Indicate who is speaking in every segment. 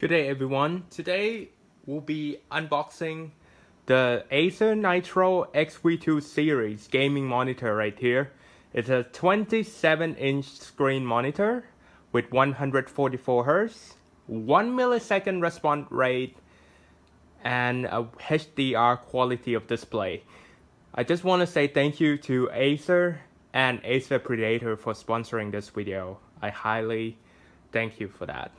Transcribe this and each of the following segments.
Speaker 1: Good day everyone. Today we'll be unboxing the Acer Nitro XV2 series gaming monitor right here. It's a 27-inch screen monitor with 144 Hz, 1 millisecond response rate, and a HDR quality of display. I just want to say thank you to Acer and Acer Predator for sponsoring this video. I highly thank you for that.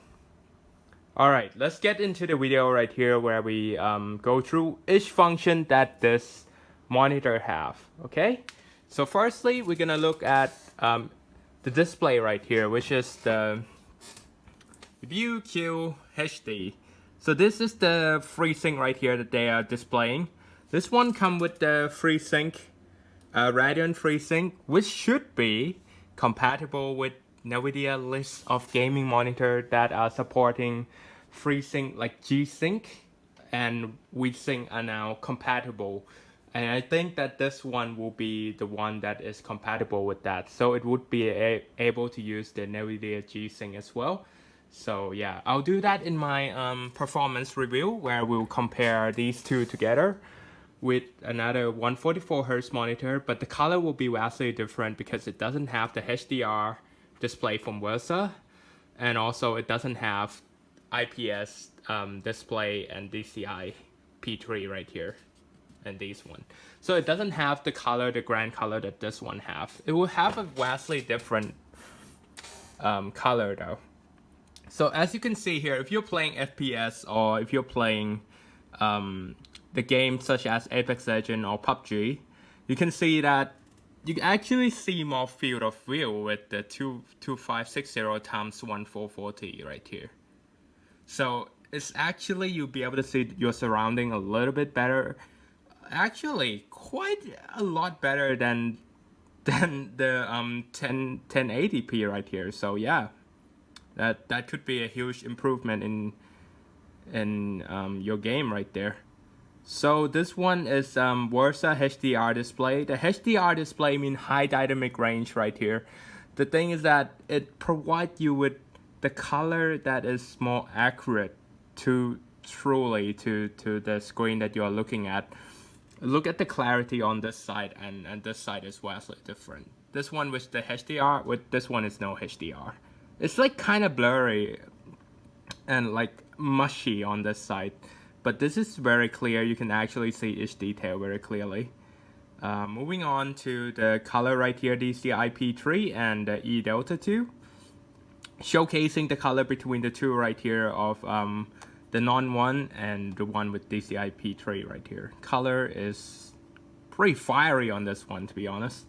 Speaker 1: Alright, let's get into the video right here where we go through each function that this monitor have, okay? So firstly, we're gonna look at the display right here, which is the VQ HD. So this is the FreeSync right here that they are displaying. This one comes with the FreeSync, Radeon FreeSync, which should be compatible with NVIDIA list of gaming monitor that are supporting FreeSync like G-Sync and VSync are now compatible. And I think that this one will be the one that is compatible with that. So it would be able to use the NVIDIA G-Sync as well. So yeah, I'll do that in my performance review where we'll compare these two together with another 144 Hz monitor, but the color will be vastly different because it doesn't have the HDR display from Versa, and also it doesn't have IPS display and DCI P3 right here and this one. So it doesn't have the color, the grand color that this one have. It will have a vastly different color though. So as you can see here, if you're playing FPS or if you're playing the games such as Apex Legends or PUBG, you can see that you actually see more field of view with the 2560 times 1440 right here. So it's actually, you'll be able to see your surrounding a little bit better. Actually, quite a lot better than the 1080p right here. So yeah, that could be a huge improvement in your game right there. So this one is Versa HDR display. The HDR display means high dynamic range right here. The thing is that it provides you with the color that is more accurate to the screen that you are looking at. Look at the clarity on this side and this side is vastly different. This one with the HDR, with this one is no HDR. It's like kind of blurry and like mushy on this side. But this is very clear. You can actually see each detail very clearly. Moving on to the color right here, DCI P3 and the E Delta 2. Showcasing the color between the two right here of the non-one and the one with DCI P3 right here. Color is pretty fiery on this one, to be honest.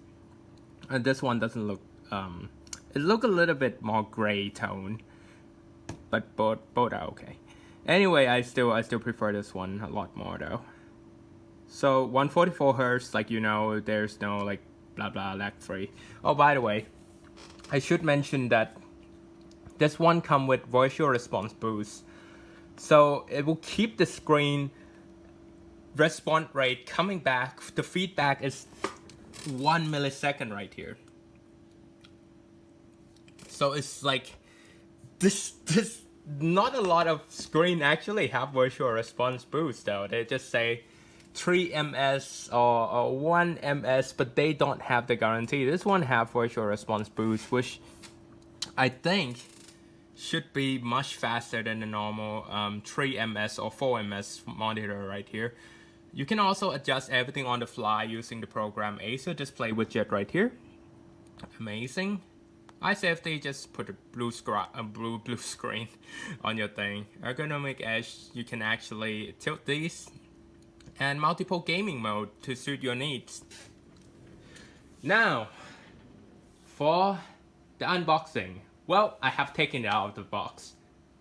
Speaker 1: And this one doesn't look, it looks a little bit more gray tone, but both are okay. Anyway, I still prefer this one a lot more though. So 144 Hz, like you know, there's no like blah blah lag free. Oh, by the way, I should mention that this one comes with virtual response boost. So it will keep the screen response rate coming back. The feedback is 1 millisecond right here. So it's like this not a lot of screen actually have virtual response boost though. They just say 3 ms or 1 ms, but they don't have the guarantee. This one have virtual response boost, which I think should be much faster than the normal 3 ms or 4 ms monitor right here. You can also adjust everything on the fly using the program Acer display widget right here. Amazing. I safely just put a blue screen on your thing. Ergonomic edge, you can actually tilt these and multiple gaming mode to suit your needs. Now, for the unboxing. Well, I have taken it out of the box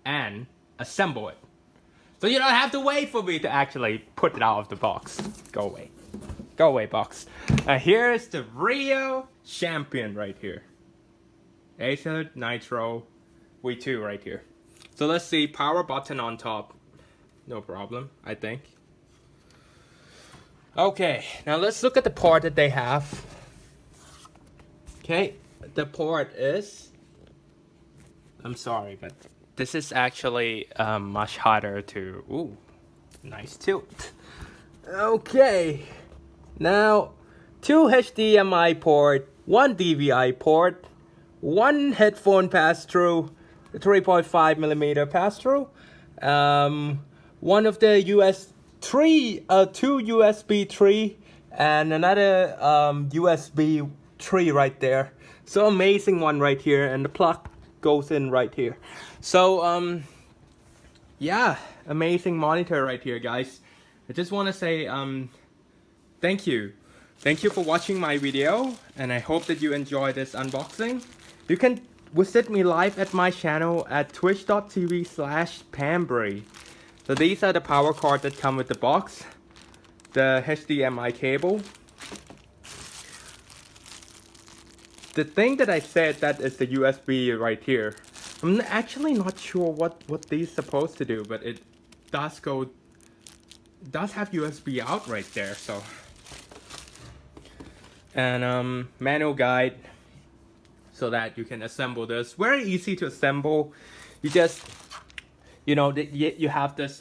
Speaker 1: and assembled it. So you don't have to wait for me to actually put it out of the box. Go away. Go away, box. Here's the real champion right here. Acer Nitro V2 right here. So let's see, power button on top. No problem, I think. Okay, now let's look at the port that they have. Okay, the port is, I'm sorry, but this is actually much harder to, ooh, nice tilt. Okay, now 2 HDMI port, 1 DVI port, 1 headphone pass-through, 3.5mm pass-through, one of the two USB 3 and another USB 3 right there. So amazing one right here, and the plug goes in right here. So yeah, amazing monitor right here, guys. I just want to say thank you for watching my video, and I hope that you enjoy this unboxing. You can visit me live at my channel at twitch.tv/Pambrie. So these are the power cords that come with the box, the HDMI cable. The thing that I said, that is the USB right here. I'm actually not sure what these are supposed to do, but it does have USB out right there. So, and manual guide so that you can assemble this. Very easy to assemble. You just, you have this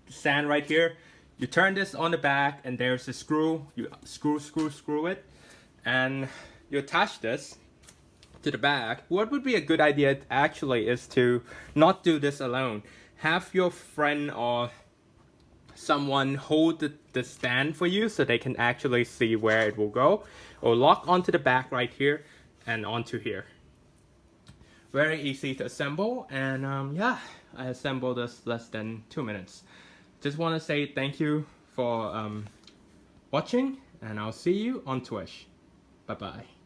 Speaker 1: stand right here. You turn this on the back, and there's a screw. You screw it, and you attach this to the back. What would be a good idea actually is to not do this alone. Have your friend or someone hold the stand for you so they can actually see where it will go, or lock onto the back right here and onto here. Very easy to assemble, and yeah, I assembled this less than 2 minutes. Just want to say thank you for watching, and I'll see you on Twitch. Bye bye.